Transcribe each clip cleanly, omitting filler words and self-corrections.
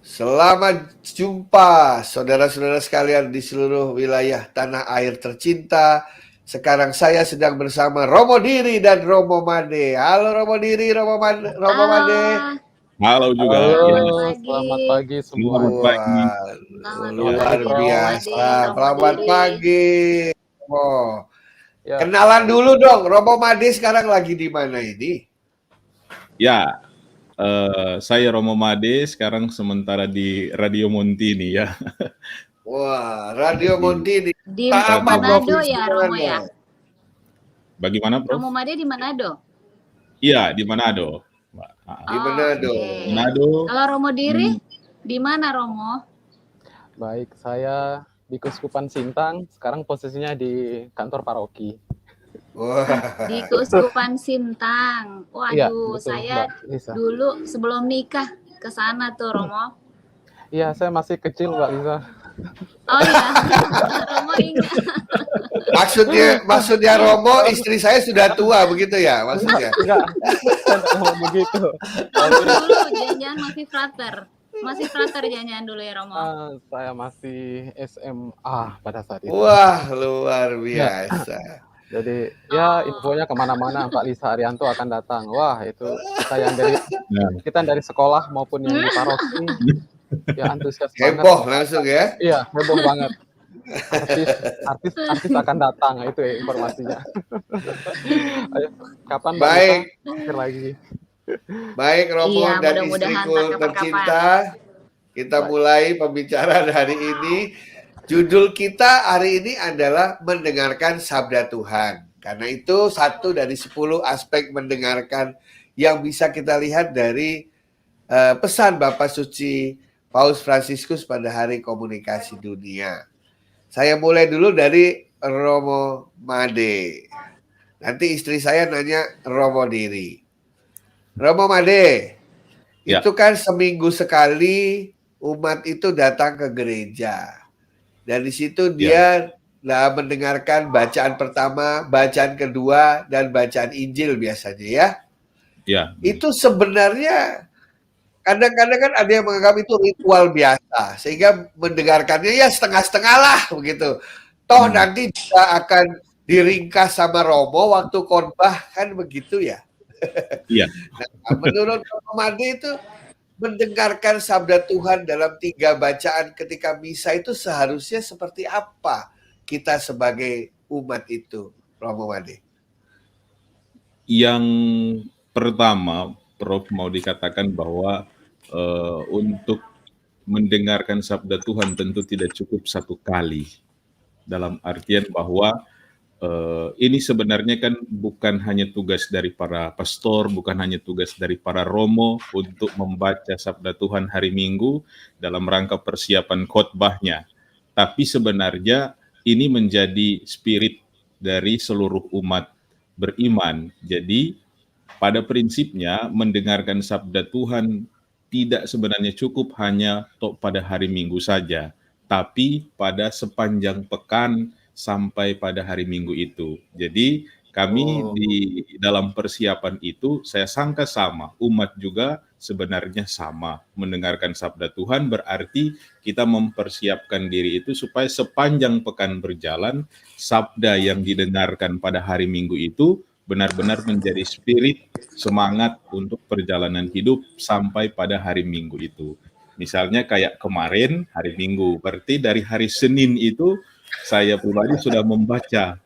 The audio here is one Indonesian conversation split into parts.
Selamat jumpa saudara-saudara sekalian di seluruh wilayah tanah air tercinta. Sekarang saya sedang bersama Romo Diri dan Romo Made. Halo Romo Diri, Romo Made. Halo juga. Halo, selamat pagi semua. Selamat pagi. Wah, luar biasa. Selamat Made. pagi. Oh, Ya, kenalan dulu dong, Romo Made sekarang lagi di mana ini? Ya, saya Romo Made, sekarang sementara di Radio Montini ya. Wah, Radio Montini. Di Apa Manado ya, provinsinya? Romo ya? Bagaimana, Prof? Romo Made di Manado? Iya, di Manado. Di Manado. Oke. Manado. Kalau Romo Diri, di mana Romo? baik. Saya di Keuskupan Sintang, sekarang posisinya di kantor paroki. Wah. Di Keuskupan Sintang. Iya, Waduh, betul, saya Mbak Lisa. dulu sebelum nikah ke sana tuh, Romo. Iya, saya masih kecil, Mbak Lisa. Oh iya, Romo ingat. Maksudnya Romo, istri saya sudah tua begitu ya maksudnya. Enggak, saya nggak ngomong begitu. Dulu jangan masih frater. Masih frater jangan dulu ya, Romo. Saya masih SMA pada saat itu. Wah, luar biasa. Jadi ya infonya kemana-mana Pak Lisa Arianto akan datang. Wah, itu kita dari sekolah maupun yang di paroki. Ya antusias banget. Heboh langsung ya. Iya, heboh banget. Artis akan datang, itu ya informasinya. Ayo, kapan Mbak Baik. Lisa akhir lagi? Baik Romo Iya, dan mudah-mudahan istriku kapan-kapan. tercinta. Kita mulai pembicaraan hari ini. Judul kita hari ini adalah mendengarkan sabda Tuhan. Karena itu satu dari 10 aspek mendengarkan yang bisa kita lihat dari pesan Bapak Suci Paus Fransiskus pada Hari Komunikasi Dunia. Saya mulai dulu dari Romo Made. Nanti istri saya nanya Romo Diri. Romo Made, Ya. itu kan seminggu sekali umat itu datang ke gereja. Dan di situ dia mendengarkan bacaan pertama, bacaan kedua, dan bacaan Injil biasanya ya. Ya. Itu sebenarnya kadang-kadang kan ada yang menganggap itu ritual biasa, sehingga mendengarkannya ya setengah-setengah lah begitu. Toh nanti juga akan diringkas sama Romo waktu khotbah kan begitu ya. Iya. Nah, menurut Romo Made itu mendengarkan sabda Tuhan dalam 3 bacaan ketika misa itu seharusnya seperti apa kita sebagai umat itu, Romo Made? Yang pertama, Prof mau dikatakan bahwa untuk mendengarkan sabda Tuhan tentu tidak cukup satu kali. Dalam artian bahwa ini sebenarnya kan bukan hanya tugas dari para pastor, bukan hanya tugas dari para romo untuk membaca sabda Tuhan hari Minggu dalam rangka persiapan khotbahnya. Tapi sebenarnya ini menjadi spirit dari seluruh umat beriman. Jadi pada prinsipnya mendengarkan sabda Tuhan tidak sebenarnya cukup hanya pada hari Minggu saja, tapi pada sepanjang pekan sampai pada hari Minggu itu. Jadi kami di dalam persiapan itu saya sangka sama, umat juga sebenarnya sama. Mendengarkan sabda Tuhan berarti kita mempersiapkan diri itu supaya sepanjang pekan berjalan, sabda yang didengarkan pada hari Minggu itu benar-benar menjadi spirit semangat untuk perjalanan hidup sampai pada hari Minggu itu. Misalnya kayak kemarin hari Minggu, berarti dari hari Senin itu saya pribadi sudah membaca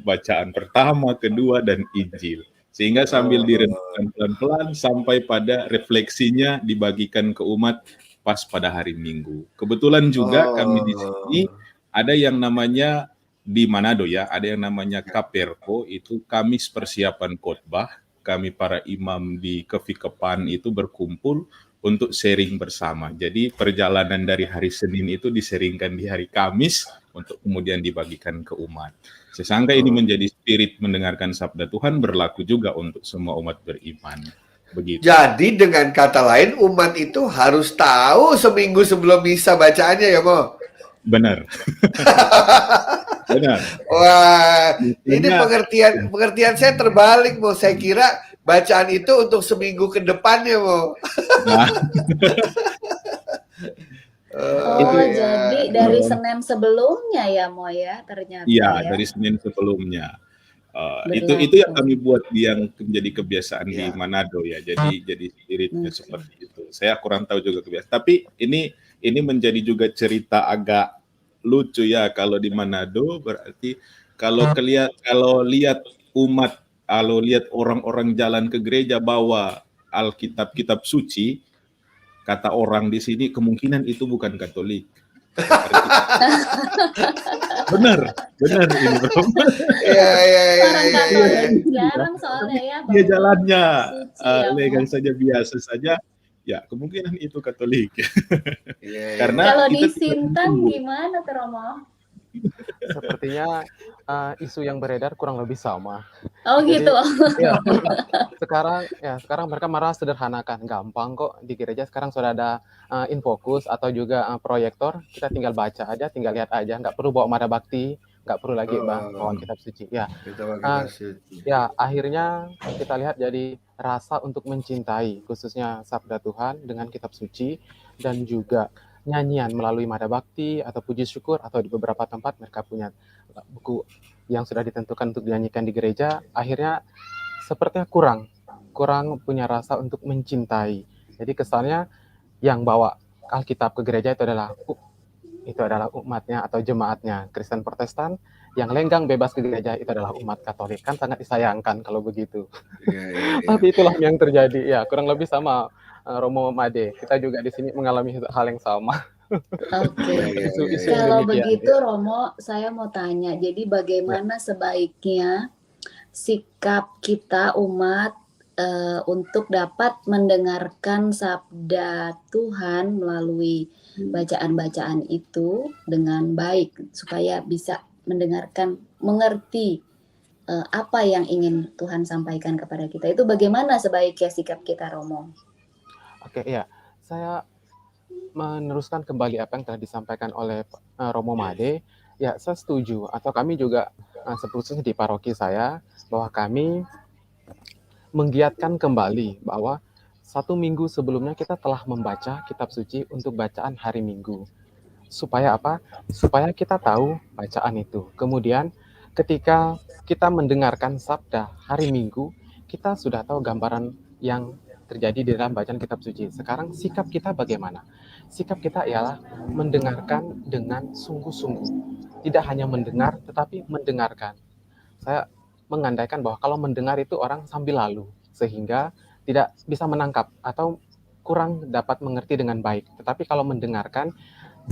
bacaan pertama, kedua, dan Injil. Sehingga sambil direnungkan pelan-pelan sampai pada refleksinya dibagikan ke umat pas pada hari Minggu. Kebetulan juga kami di sini ada yang namanya di Manado ya, ada yang namanya Kaperko, itu Kamis persiapan khotbah. Kami para imam di Kevikepan itu berkumpul untuk sharing bersama. Jadi perjalanan dari hari Senin itu diseringkan di hari Kamis untuk kemudian dibagikan ke umat. Saya sangka ini menjadi spirit mendengarkan sabda Tuhan berlaku juga untuk semua umat beriman. Begitu. Jadi dengan kata lain umat itu harus tahu seminggu sebelum misa bacaannya ya, Mo? Benar. Benar. Wah, ini pengertian saya terbalik, Mo. Saya kira bacaan itu untuk seminggu ke depannya, Mo. Nah, Oh, iya, jadi dari Senin sebelumnya ya, Mo ya, ternyata Iya, ya, dari Senin sebelumnya. Itu yang kami berlaku. buat yang menjadi kebiasaan di iya. Manado ya. Jadi spiritnya Hmm. seperti itu. Saya kurang tahu juga kebiasaan. Tapi ini menjadi juga cerita agak lucu ya kalau di Manado berarti kalau lihat umat, kalau lihat orang-orang jalan ke gereja bawa Alkitab kitab suci, kata orang di sini kemungkinan itu bukan Katolik. Berarti benar ini Bro. Iya, iya, iya, Orang iya, iya. Katolik jarang soalnya ya Dia bawa jalannya suci ya, Mo. legal saja, biasa saja, ya kemungkinan itu Katolik. Iya, iya. Karena Kalau di kita tidak Sintang menunggu. gimana tuh, Romo? Sepertinya isu yang beredar kurang lebih sama. Oh Jadi gitu. ya sekarang mereka marah sederhanakan, gampang kok di gereja sekarang sudah ada infocus atau juga proyektor, kita tinggal baca aja, tinggal lihat aja, nggak perlu bawa mara bakti, nggak perlu lagi bawa Oh, kitab suci. Ya, kita pakai uh, kitab suci. ya akhirnya kita lihat jadi rasa untuk mencintai, khususnya sabda Tuhan dengan kitab suci dan juga nyanyian melalui mara bakti atau puji syukur atau di beberapa tempat mereka punya buku yang sudah ditentukan untuk dinyanyikan di gereja, akhirnya sepertinya kurang punya rasa untuk mencintai. Jadi kesannya yang bawa Alkitab ke gereja itu adalah umatnya atau jemaatnya Kristen Protestan, yang lenggang bebas ke gereja itu adalah umat Katolik. Kan sangat disayangkan kalau begitu. Iya, iya, iya. Tapi itulah yang terjadi. Ya, kurang lebih sama Romo Made. Kita juga di sini mengalami hal yang sama. Oke. Iya, iya, Isu-isu iya. yang Kalau demikian. begitu, Romo, saya mau tanya. Jadi bagaimana sebaiknya sikap kita umat untuk dapat mendengarkan sabda Tuhan melalui bacaan-bacaan itu dengan baik supaya bisa mendengarkan, mengerti apa yang ingin Tuhan sampaikan kepada kita. Itu bagaimana sebaiknya sikap kita, Romo? Oke, ya. Saya meneruskan kembali apa yang telah disampaikan oleh Romo Made. Ya, saya setuju. Atau kami juga khususnya di paroki saya, bahwa kami menggiatkan kembali bahwa 1 minggu sebelumnya kita telah membaca kitab suci untuk bacaan hari Minggu. Supaya apa? Supaya kita tahu bacaan itu. Kemudian ketika kita mendengarkan sabda hari Minggu, kita sudah tahu gambaran yang terjadi di dalam bacaan kitab suci. Sekarang sikap kita bagaimana? Sikap kita ialah mendengarkan dengan sungguh-sungguh. Tidak hanya mendengar, tetapi mendengarkan. Saya mengandaikan bahwa kalau mendengar itu orang sambil lalu, sehingga tidak bisa menangkap atau kurang dapat mengerti dengan baik. Tetapi kalau mendengarkan,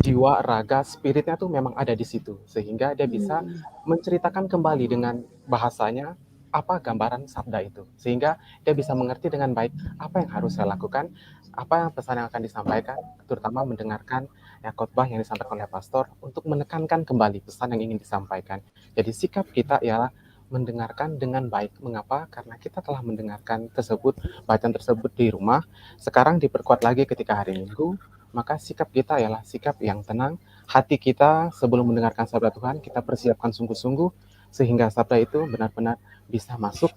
jiwa, raga, spiritnya tuh memang ada di situ, sehingga dia bisa menceritakan kembali dengan bahasanya apa gambaran sabda itu, sehingga dia bisa mengerti dengan baik apa yang harus saya lakukan, apa yang pesan yang akan disampaikan, terutama mendengarkan khotbah yang disampaikan oleh pastor untuk menekankan kembali pesan yang ingin disampaikan. Jadi sikap kita ialah mendengarkan dengan baik. Mengapa? Karena kita telah mendengarkan bacaan tersebut di rumah. Sekarang diperkuat lagi ketika hari Minggu, maka sikap kita ialah sikap yang tenang. Hati kita sebelum mendengarkan sabda Tuhan, kita persiapkan sungguh-sungguh, sehingga sabda itu benar-benar bisa masuk,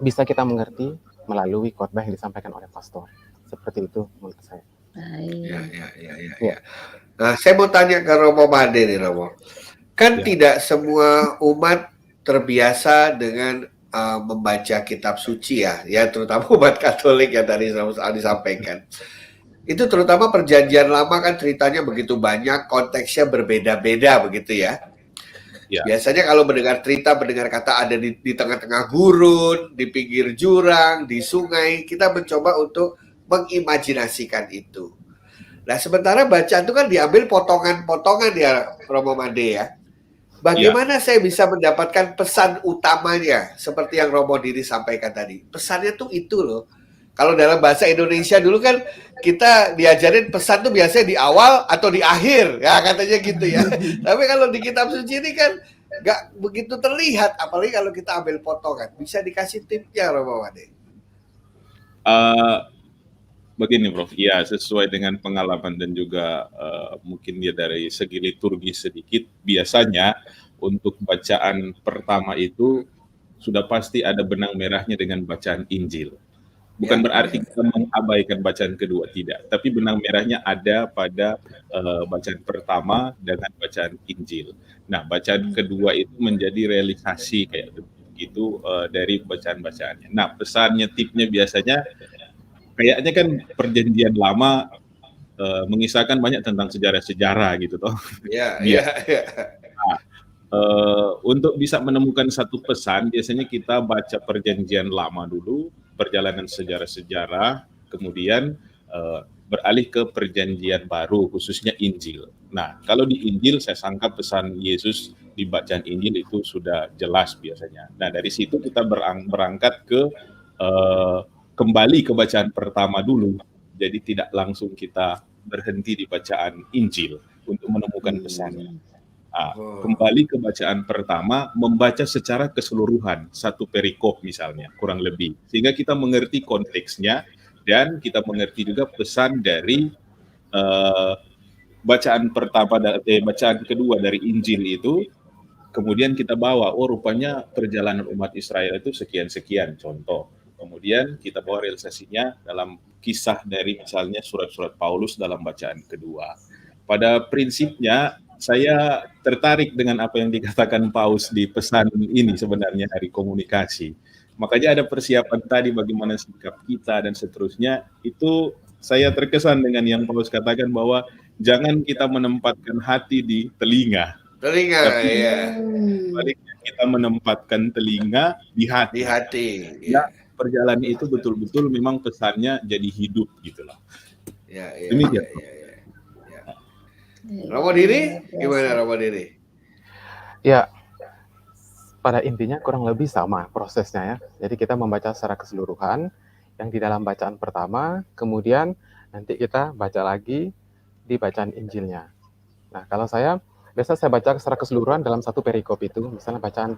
bisa kita mengerti melalui khotbah yang disampaikan oleh pastor. Seperti itu menurut saya. Ya, Baik. ya. Nah, saya mau tanya ke Romo Made nih, Romo. Kan Ya. tidak semua umat terbiasa dengan membaca kitab suci ya terutama umat Katolik yang tadi disampaikan. Itu terutama perjanjian lama kan ceritanya begitu banyak, konteksnya berbeda-beda begitu ya. Ya. Biasanya kalau mendengar kata ada di tengah-tengah gurun, di pinggir jurang, di sungai, kita mencoba untuk mengimajinasikan itu. Nah, sementara bacaan itu kan diambil potongan-potongan ya, Romo Made ya. Bagaimana saya bisa mendapatkan pesan utamanya seperti yang Romo Diri sampaikan tadi? Pesannya tuh itu loh. Kalau dalam bahasa Indonesia dulu kan kita diajarin pesan tuh biasanya di awal atau di akhir, ya katanya gitu ya. Tapi kalau di kitab suci ini kan nggak begitu terlihat, apalagi kalau kita ambil potongan. Bisa dikasih tipsnya, Romo Made? Begini Prof, ya sesuai dengan pengalaman dan juga mungkin dia dari segi liturgi sedikit, biasanya untuk bacaan pertama itu sudah pasti ada benang merahnya dengan bacaan Injil. Bukan Ya. berarti kita mengabaikan bacaan kedua, tidak. Tapi benang merahnya ada pada bacaan pertama dengan bacaan Injil. Nah, bacaan kedua itu menjadi realisasi kayak begitu dari bacaan-bacaannya. Nah, pesannya, tipnya biasanya kayaknya kan perjanjian lama mengisahkan banyak tentang sejarah-sejarah gitu toh. Ya, Biar ya, ya. untuk bisa menemukan satu pesan, biasanya kita baca perjanjian lama dulu, perjalanan sejarah-sejarah, kemudian beralih ke perjanjian baru, khususnya Injil. Nah, kalau di Injil saya sangka pesan Yesus di bacaan Injil itu sudah jelas biasanya. Nah, dari situ kita berangkat ke kembali ke bacaan pertama dulu. Jadi tidak langsung kita berhenti di bacaan Injil untuk menemukan pesannya. Kembali ke bacaan pertama, membaca secara keseluruhan satu perikop misalnya, kurang lebih, sehingga kita mengerti konteksnya dan kita mengerti juga pesan dari bacaan kedua dari Injil itu. Kemudian kita bawa, oh rupanya perjalanan umat Israel itu sekian-sekian contoh. Kemudian kita bawa realisasinya dalam kisah dari misalnya surat-surat Paulus dalam bacaan kedua. Pada prinsipnya saya tertarik dengan apa yang dikatakan Paus di pesan ini sebenarnya dari komunikasi. Makanya ada persiapan tadi bagaimana sikap kita dan seterusnya. Itu saya terkesan dengan yang Paus katakan bahwa jangan kita menempatkan hati di telinga. Telinga, Tapi ya. sebaliknya kita menempatkan telinga di hati. Di hati. Ya, perjalanan itu betul-betul memang pesannya jadi hidup gitu loh. Ya, ya, Demikian. Romo Diri, gimana Romo Diri? Ya, pada intinya kurang lebih sama prosesnya ya. Jadi kita membaca secara keseluruhan yang di dalam bacaan pertama, kemudian nanti kita baca lagi di bacaan Injilnya. Nah, kalau biasa saya baca secara keseluruhan dalam satu perikop itu, misalnya bacaan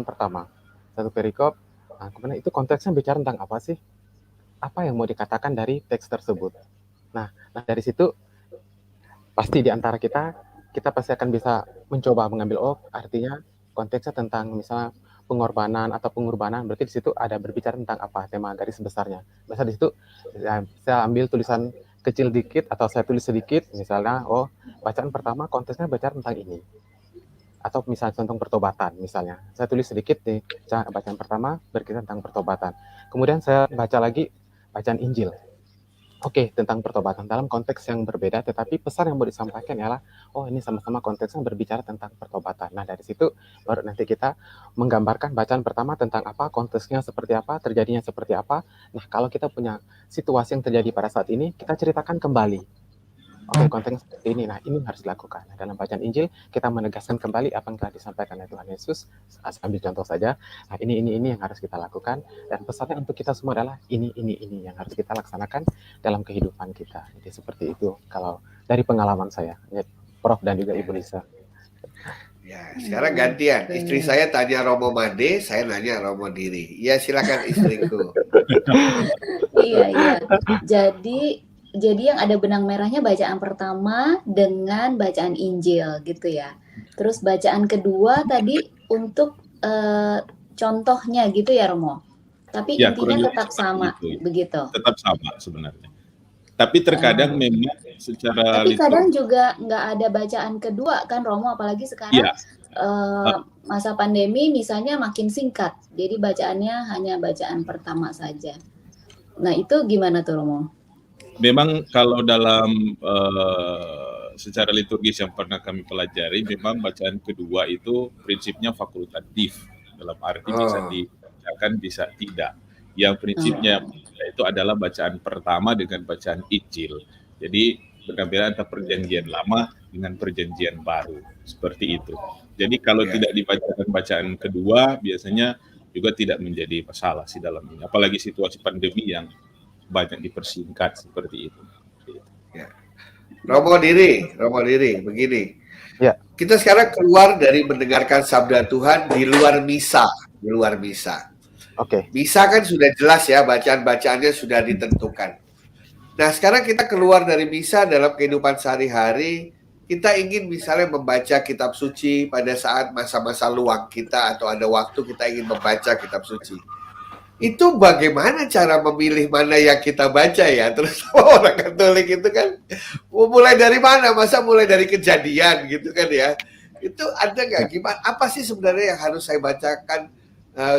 pertama, satu perikop, nah, kemudian itu konteksnya bicara tentang apa sih? Apa yang mau dikatakan dari teks tersebut? Nah dari situ pasti di antara kita pasti akan bisa mencoba mengambil, artinya konteksnya tentang misalnya pengorbanan atau pengorbanan, berarti di situ ada berbicara tentang apa tema garis besarnya. Misalnya di situ saya ambil tulisan kecil dikit atau saya tulis sedikit, misalnya bacaan pertama konteksnya bicara tentang ini. Atau misalnya tentang pertobatan misalnya. Saya tulis sedikit di bacaan pertama berkaitan tentang pertobatan. Kemudian saya baca lagi bacaan Injil. Oke, tentang pertobatan dalam konteks yang berbeda, tetapi pesan yang mau disampaikan ialah, ini sama-sama konteksnya berbicara tentang pertobatan. Nah, dari situ baru nanti kita menggambarkan bacaan pertama tentang apa, konteksnya seperti apa, terjadinya seperti apa. Nah, kalau kita punya situasi yang terjadi pada saat ini, kita ceritakan kembali. Oke, konteksnya seperti ini. Nah, ini harus dilakukan. Nah, dalam bacaan Injil, kita menegaskan kembali apa yang telah disampaikan oleh Tuhan Yesus. Ambil contoh saja. Nah, ini yang harus kita lakukan. Dan pesannya untuk kita semua adalah ini yang harus kita laksanakan dalam kehidupan kita. Jadi seperti itu kalau dari pengalaman saya, Prof dan juga Ibu Lisa. Ya, sekarang gantian. Istri saya tanya Romo Made, saya nanya Romo Diri. Ya, silakan istriku. Iya. Jadi yang ada benang merahnya bacaan pertama dengan bacaan Injil gitu ya. Terus bacaan kedua tadi untuk contohnya gitu ya Romo. Tapi Ya, intinya tetap sama begitu. Tetap sama sebenarnya. Tapi terkadang memang secara tapi kadang juga nggak ada bacaan kedua kan Romo, apalagi sekarang masa pandemi misalnya makin singkat. Jadi bacaannya hanya bacaan pertama saja. Nah, itu gimana tuh Romo? Memang kalau dalam secara liturgis yang pernah kami pelajari, memang bacaan kedua itu prinsipnya fakultatif, dalam arti bisa dibacakan bisa tidak. Yang prinsipnya itu adalah bacaan pertama dengan bacaan Injil. Jadi berbeda antara perjanjian lama dengan perjanjian baru, seperti itu. Jadi kalau tidak dibacakan bacaan kedua, biasanya juga tidak menjadi masalah sih dalam ini. Apalagi situasi pandemi yang banyak dipersingkat seperti itu. Ya. Romo Diri, begini. Ya. Kita sekarang keluar dari mendengarkan sabda Tuhan di luar misa. Oke. Misa kan sudah jelas ya, bacaan-bacaannya sudah ditentukan. Nah, sekarang kita keluar dari misa dalam kehidupan sehari-hari. Kita ingin misalnya membaca kitab suci pada saat masa-masa luang kita atau ada waktu kita ingin membaca kitab suci. Itu bagaimana cara memilih mana yang kita baca ya? Terus orang Katolik itu kan mulai dari mana? Masa mulai dari Kejadian gitu kan ya? Itu ada nggak? Ya. Gimana? Apa sih sebenarnya yang harus saya bacakan?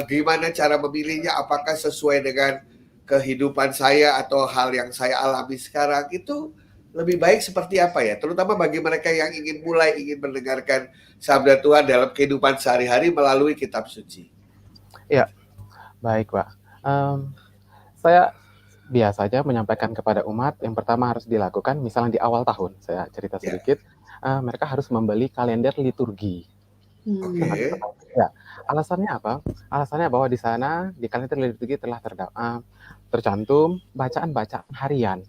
Gimana cara memilihnya? Apakah sesuai dengan kehidupan saya atau hal yang saya alami sekarang? Itu lebih baik seperti apa ya? Terutama bagi mereka yang ingin mendengarkan sabda Tuhan dalam kehidupan sehari-hari melalui kitab suci. Ya, baik, Pak. Saya biasanya menyampaikan kepada umat yang pertama harus dilakukan, misalnya di awal tahun, saya cerita Ya. sedikit, mereka harus membeli kalender liturgi. Oke. Ya, alasannya apa? Alasannya bahwa di sana di kalender liturgi telah tercantum bacaan-bacaan harian.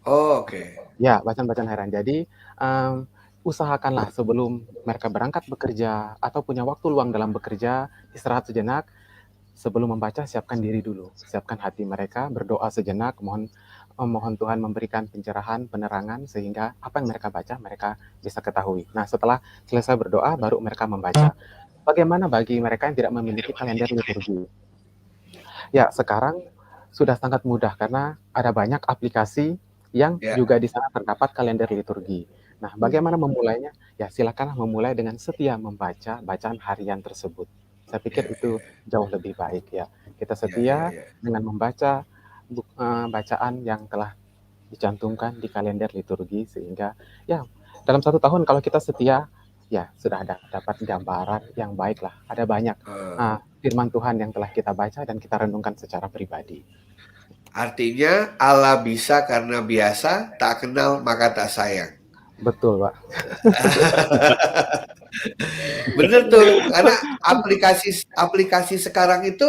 Oh, oke. Ya, bacaan-bacaan harian. Jadi usahakanlah sebelum mereka berangkat bekerja atau punya waktu luang dalam bekerja, istirahat sejenak. Sebelum membaca, siapkan diri dulu, siapkan hati mereka, berdoa sejenak, mohon Tuhan memberikan pencerahan, penerangan, sehingga apa yang mereka baca, mereka bisa ketahui. Nah, setelah selesai berdoa, baru mereka membaca. Bagaimana bagi mereka yang tidak memiliki kalender liturgi? Ya, sekarang sudah sangat mudah karena ada banyak aplikasi yang Ya. juga di sana terdapat kalender liturgi. Nah, bagaimana memulainya? Ya, silakanlah memulai dengan setia membaca bacaan harian tersebut. Saya pikir itu jauh lebih baik ya. Kita setia dengan membaca bacaan yang telah dicantumkan di kalender liturgi, sehingga ya dalam 1 tahun kalau kita setia, ya sudah dapat gambaran yang baik lah. Ada banyak firman Tuhan yang telah kita baca dan kita renungkan secara pribadi. Artinya Allah bisa karena biasa, tak kenal maka tak sayang. Betul, Pak. Bener tuh, karena aplikasi sekarang itu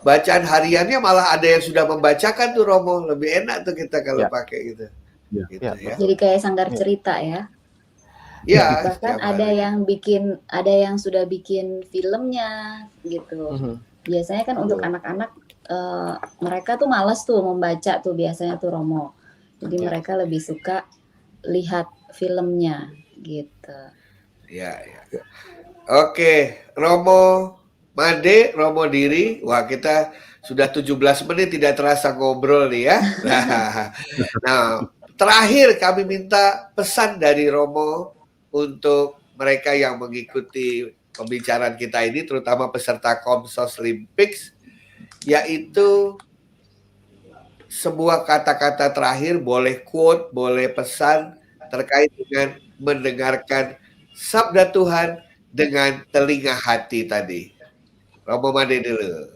bacaan hariannya malah ada yang sudah membacakan tuh, Romo. Lebih enak tuh kita kalau Ya. pakai gitu. Ya. Gitu Ya, ya. Jadi kayak sanggar cerita ya. Ya, Bahkan setiap ada hari. yang sudah bikin filmnya gitu. Biasanya kan untuk anak-anak mereka tuh malas tuh membaca tuh biasanya tuh, Romo. Jadi mereka lebih suka lihat filmnya gitu. Ya. Oke, Romo Made, Romo Diri. Wah, kita sudah 17 menit tidak terasa ngobrol nih ya. Nah, terakhir kami minta pesan dari Romo untuk mereka yang mengikuti pembicaraan kita ini, terutama peserta Komsos Olympics, yaitu sebuah kata-kata terakhir, boleh quote, boleh pesan terkait dengan mendengarkan sabda Tuhan dengan telinga hati tadi. Romo Made dulu.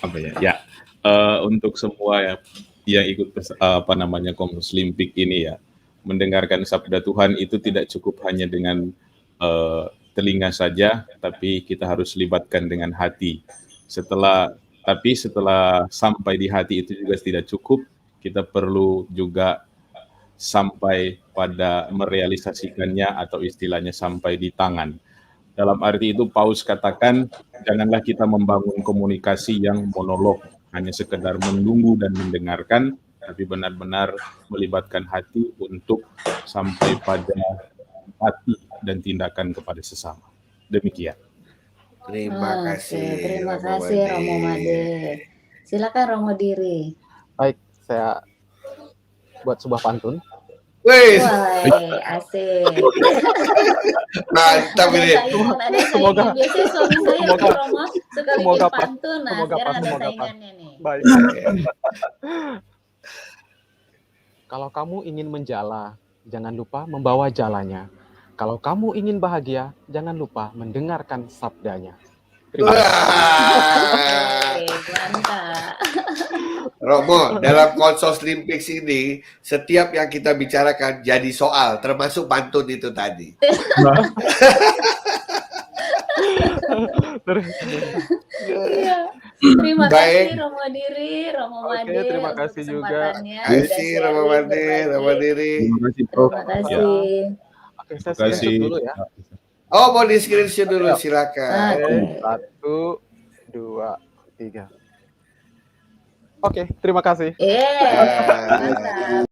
Apa ya? Ya, untuk semua yang ikut Komsos Olimpik ini ya, mendengarkan sabda Tuhan itu tidak cukup hanya dengan telinga saja, tapi kita harus libatkan dengan hati. Setelah sampai di hati itu juga tidak cukup, kita perlu juga sampai pada merealisasikannya atau istilahnya sampai di tangan. Dalam arti itu Paus katakan, janganlah kita membangun komunikasi yang monolog, hanya sekedar menunggu dan mendengarkan, tapi benar-benar melibatkan hati untuk sampai pada hati dan tindakan kepada sesama. Demikian. Terima kasih. Terima kasih Romo Made. Silakan Romo Diri. Baik, saya buat sebuah pantun. Wih, asik. mantap ini. Semoga biasanya suami saya Romo suka bikin pantun. Nah, sekarang ada saingannya nih. Baik. Kalau kamu ingin menjala, jangan lupa membawa jalannya. Kalau kamu ingin bahagia, jangan lupa mendengarkan sabdanya. Terima kasih. Mantap. Romo, dalam Komsos Olympics ini, setiap yang kita bicarakan jadi soal, termasuk pantun itu tadi. Terima kasih Romo Diri, Romo Made. Terima kasih juga. Terima kasih Romo Made, Romo Diri. Terima kasih, Oke, saya screenshot dulu ya. Oh, mau di screenshot dulu, silakan. 1, 2, 3. Oke, terima kasih. Mantap.